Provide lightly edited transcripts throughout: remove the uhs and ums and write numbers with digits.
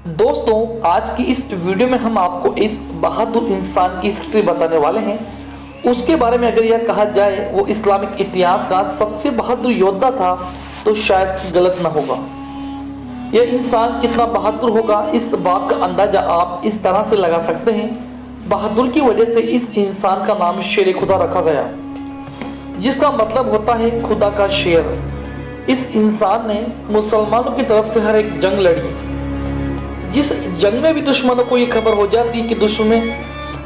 दोस्तों, आज की इस वीडियो में हम आपको इस बहादुर इंसान की हिस्ट्री बताने वाले हैं। उसके बारे में अगर यह कहा जाए वो इस्लामिक इतिहास का सबसे बहादुर योद्धा था तो शायद गलत न होगा। यह इंसान कितना बहादुर होगा इस बात का अंदाजा आप इस तरह से लगा सकते हैं। बहादुर की वजह से इस इंसान का नाम शेर खुदा रखा गया, जिसका मतलब होता है खुदा का शेर। इस इंसान ने मुसलमानों की तरफ से हर एक जंग लड़ी। जिस जंग में भी दुश्मनों को ये खबर हो जाती कि दुश्मन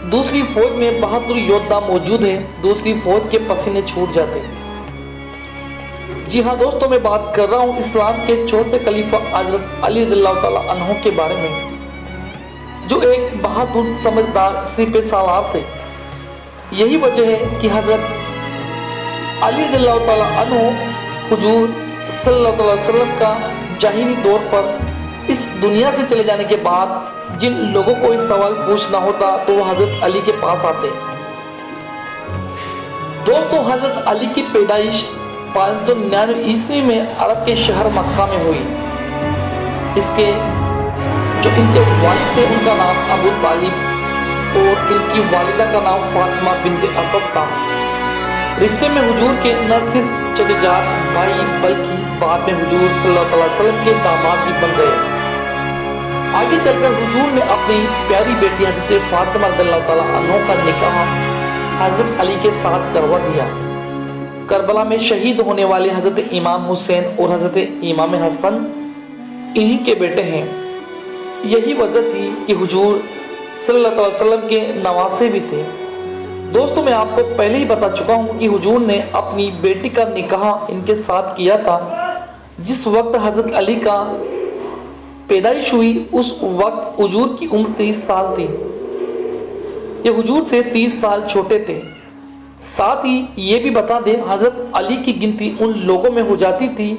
दूसरी फौज में बहादुर योद्धा मौजूद है, दूसरी फौज के पसीने छूट जाते। जी हाँ दोस्तों, मैं बात कर रहा हूँ इस्लाम के चौथे खलीफा हजरत अली रज़ियल्लाहु ताला अन्हु के बारे में, जो एक बहादुर समझदार सिपह सालार थे। यही वजह है कि हजरत अली रज़ियल्लाहु ताला अन्हु हुजूर सल्लल्लाहु अलैहि वसल्लम का जाहिली दौर पर इस दुनिया से चले जाने के बाद जिन लोगों को इस सवाल पूछना होता तो वो हजरत अली के पास आते। दोस्तों, हजरत अली की पैदाइश 599 ईस्वी में अरब के शहर मक्का में हुई। इसके जो इनके वालिद थे उनका नाम अबू तालिब और इनकी वालिदा का नाम फातिमा बिन्त असद था। रिश्ते में हुजूर के न सिर्फ चचेजाद भाई बल्कि बाद में हुजूर सल्लल्लाहु अलैहि वसल्लम के दामाद भी बन गए। आगे चलकर हुजूर ने अपनी प्यारी बेटी हजरत फातिमा रज़ियल्लाहु ताला अन्हा का निकाह हजरत अली के साथ करवा दिया। करबला में शहीद होने वाले हजरत इमाम हुसैन और हजरत इमाम हसन इन्हीं के बेटे हैं। यही वजह थी कि हुजूर सल्लल्लाहु अलैहि वसल्लम के नवासे भी थे। दोस्तों, मैं आपको पहले ही बता चुका हूँ कि हुजूर ने अपनी बेटी का निकाह इनके साथ किया था। जिस वक्त हजरत अली का पैदाइश हुई उस वक्त हुजूर की उम्र 30 साल थी। ये हुजूर से 30 साल छोटे थे। साथ ही ये भी बता दें, हजरत अली की गिनती उन लोगों में हो जाती थी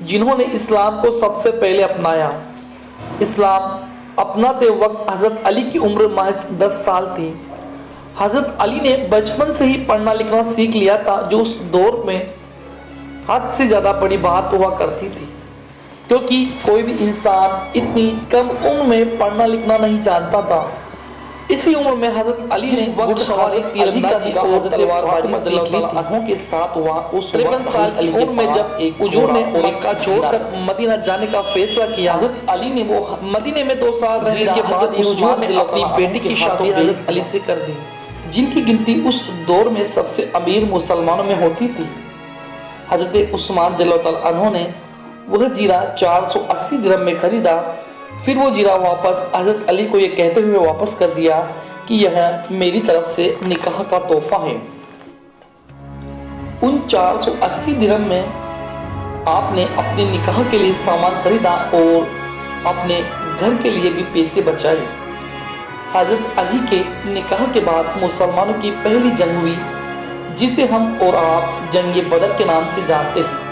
जिन्होंने इस्लाम को सबसे पहले अपनाया। इस्लाम अपनाते वक्त हजरत अली की उम्र महज 10 साल थी। हजरत अली ने बचपन से ही पढ़ना लिखना सीख लिया था, जो उस दौर में हद से ज़्यादा बड़ी बात हुआ करती थी, क्योंकि कोई भी इंसान इतनी कम उम्र में पढ़ना लिखना नहीं जानता था। इसी उम्र में हजरत अली ने घुड़सवारी तीरंदाजी और तलवारबाजी सीख ली थी। के साथ हुआ उस 53 साल की उम्र में जब हुजूर ने मक्का छोड़कर मदीना जाने का फैसला किया। हजरत अली ने वो मदीने में 2 साल रहने के बाद हुजूर ने अपनी बेटी की शादी हजरत अली से कर दी, जिनकी गिनती उस दौर में सबसे अमीर मुसलमानों में होती थी। हजरत उस्मान रज़ियल्लाहु ताला अन्हु ने वह जीरा 480 दिरहम में खरीदा। फिर वो जीरा वापस हजरत अली को ये कहते हुए वापस कर दिया कि यह मेरी तरफ से निकाह का तोहफा है। उन 480 दिरहम में आपने अपने निकाह के लिए सामान खरीदा और अपने घर के लिए भी पैसे बचाए। हजरत अली के निकाह के बाद मुसलमानों की पहली जंग हुई, जिसे हम और आप जंग बदर के नाम से जानते हैं।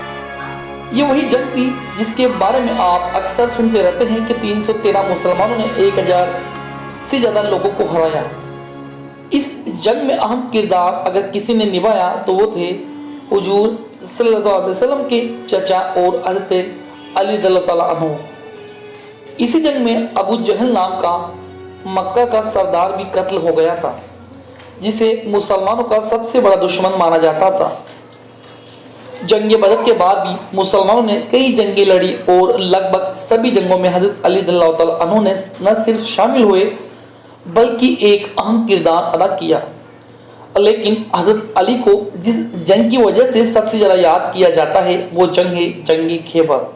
ये वही जंग थी जिसके बारे में आप अक्सर सुनते रहते हैं कि 313 मुसलमानों ने 1000 से ज़्यादा लोगों को हराया। इस जंग में अहम किरदार अगर किसी ने निभाया तो वो थे हुजूर सल्लल्लाहु अलैहि वसल्लम के चचा और हजरत अली रज़ियल्लाहु ताला अन्हु। इसी जंग में अबू जहल नाम का मक्का का सरदार भी कत्ल हो गया था, जिसे मुसलमानों का सबसे बड़ा दुश्मन माना जाता था। जंग बदर के बाद भी मुसलमानों ने कई जंगें लड़ी और लगभग सभी जंगों में हजरत अली रज़ियल्लाहु ताला अन्हु ने न सिर्फ शामिल हुए बल्कि एक अहम किरदार अदा किया। लेकिन हजरत अली को जिस जंग की वजह से सबसे ज़्यादा याद किया जाता है वो जंग है जंग खैबर,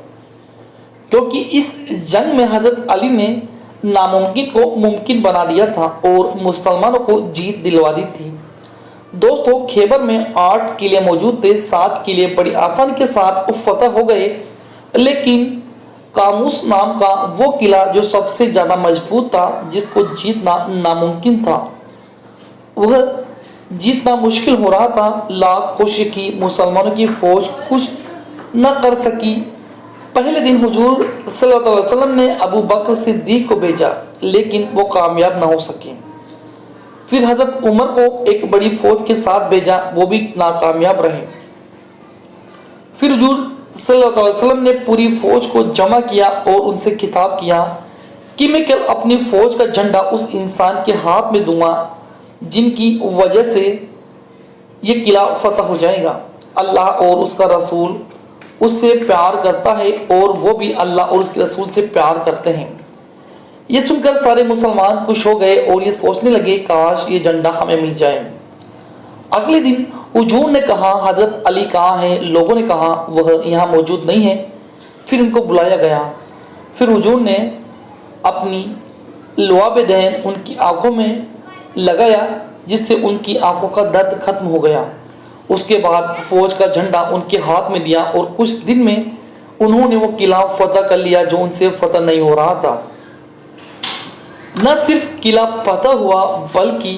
क्योंकि इस जंग में हजरत अली ने नामुमकिन को मुमकिन बना दिया था और मुसलमानों को जीत दिलवा दी थी। दोस्तों, खैबर में 8 किले मौजूद थे। 7 किले बड़ी आसानी के साथ फतह हो गए, लेकिन कामूस नाम का वो किला जो सबसे ज़्यादा मजबूत था, जिसको जीतना नामुमकिन था, वह जीतना मुश्किल हो रहा था। लाख कोशिश की, मुसलमानों की फौज कुछ न कर सकी। पहले दिन हुजूर सल्लल्लाहु अलैहि वसल्लम ने अबू बकर सिद्दीक को भेजा, लेकिन वो कामयाब न हो सके। फिर हजरत उमर को एक बड़ी फौज के साथ भेजा, वो भी नाकामयाब रहे। फिर हुजूर सल्लल्लाहु अलैहि वसल्लम ने पूरी फौज को जमा किया और उनसे खिताब किया کہ میں کل اپنی فوج کا جھنڈا اس انسان کے ہاتھ میں دوں گا جن کی وجہ سے یہ قلعہ فتح ہو جائے گا۔ اللہ اور اس کا رسول اس سے پیار کرتا ہے اور وہ بھی اللہ اور اس کے رسول سے پیار کرتے ہیں۔ یہ سن کر سارے مسلمان خوش ہو گئے اور یہ سوچنے لگے کاش یہ جھنڈا ہمیں مل جائے۔ اگلے دن حضور نے کہا حضرت علی کہاں ہیں؟ لوگوں نے کہا وہ یہاں موجود نہیں ہے۔ پھر ان کو بلایا گیا۔ پھر حضور نے اپنی لعاب دہن ان کی آنکھوں میں لگایا جس سے ان کی آنکھوں کا درد ختم ہو گیا۔ اس کے بعد فوج کا جھنڈا ان کے ہاتھ میں دیا اور کچھ دن میں انہوں نے وہ قلعہ فتح کر لیا جو ان سے فتح نہیں ہو رہا تھا۔ نہ صرف قلعہ فتح ہوا بلکہ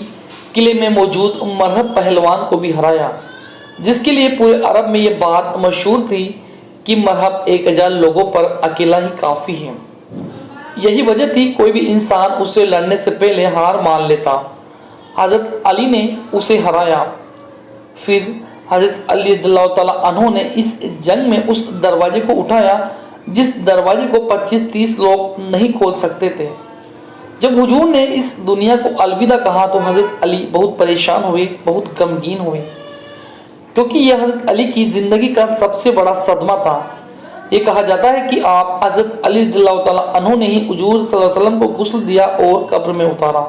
قلعے میں موجود مرہب پہلوان کو بھی ہرایا، جس کے لیے پورے عرب میں یہ بات مشہور تھی کہ مرہب 1000 لوگوں پر اکیلا ہی کافی ہے۔ یہی وجہ تھی کوئی بھی انسان اسے لڑنے سے پہلے ہار مان لیتا۔ حضرت علی نے اسے ہرایا۔ پھر حضرت علی رضی اللہ تعالیٰ عنہ نے اس جنگ میں اس دروازے کو اٹھایا جس دروازے کو 25-30 لوگ نہیں کھول سکتے تھے۔ جب حضور نے اس دنیا کو الوداع کہا تو حضرت علی بہت پریشان ہوئے، بہت غمگین ہوئے، کیونکہ یہ حضرت علی کی زندگی کا سب سے بڑا صدمہ تھا۔ یہ کہا جاتا ہے کہ آپ حضرت علی رضی اللہ تعالیٰ عنہ نے ہی حضور صلی اللہ علیہ وسلم کو غسل دیا اور قبر میں اتارا۔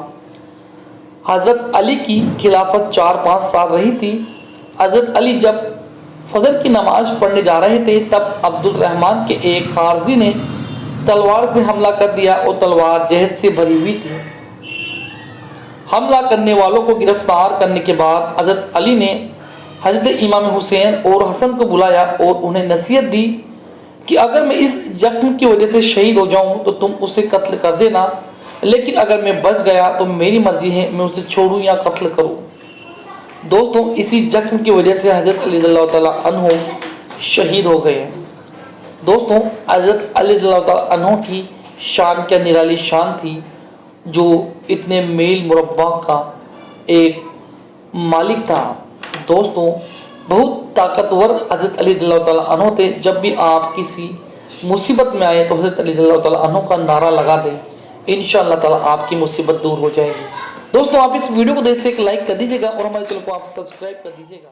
حضرت علی کی خلافت 4-5 سال رہی تھی۔ حضرت علی جب فجر کی نماز پڑھنے جا رہے تھے تب عبد الرحمن کے ایک خارزی نے تلوار سے حملہ کر دیا اور تلوار زہر سے بھری ہوئی تھی۔ حملہ کرنے والوں کو گرفتار کرنے کے بعد حضرت علی نے حضرت امام حسین اور حسن کو بلایا اور انہیں نصیحت دی کہ اگر میں اس زخم کی وجہ سے شہید ہو جاؤں تو تم اسے قتل کر دینا، لیکن اگر میں بچ گیا تو میری مرضی ہے میں اسے چھوڑوں یا قتل کروں۔ دوستوں، اسی زخم کی وجہ سے حضرت علی رضی اللہ تعالیٰ عنہ شہید ہو گئے۔ دوستوں، حضرت علی رضی اللہ تعالیٰ عنہ کی شان کیا نرالی شان تھی، جو اتنے میل مربع کا ایک مالک تھا۔ دوستوں، بہت طاقتور حضرت علی رضی اللہ تعالیٰ عنہ تھے۔ جب بھی آپ کسی مصیبت میں آئے تو حضرت علی رضی اللہ تعالیٰ عنہ کا نعرہ لگا دیں، انشاءاللہ تعالیٰ آپ کی مصیبت دور ہو جائے گی۔ دوستوں، آپ اس ویڈیو کو دل سے ایک لائک کر دیجیے گا اور ہمارے چینل کو آپ سبسکرائب کر دیجیے گا۔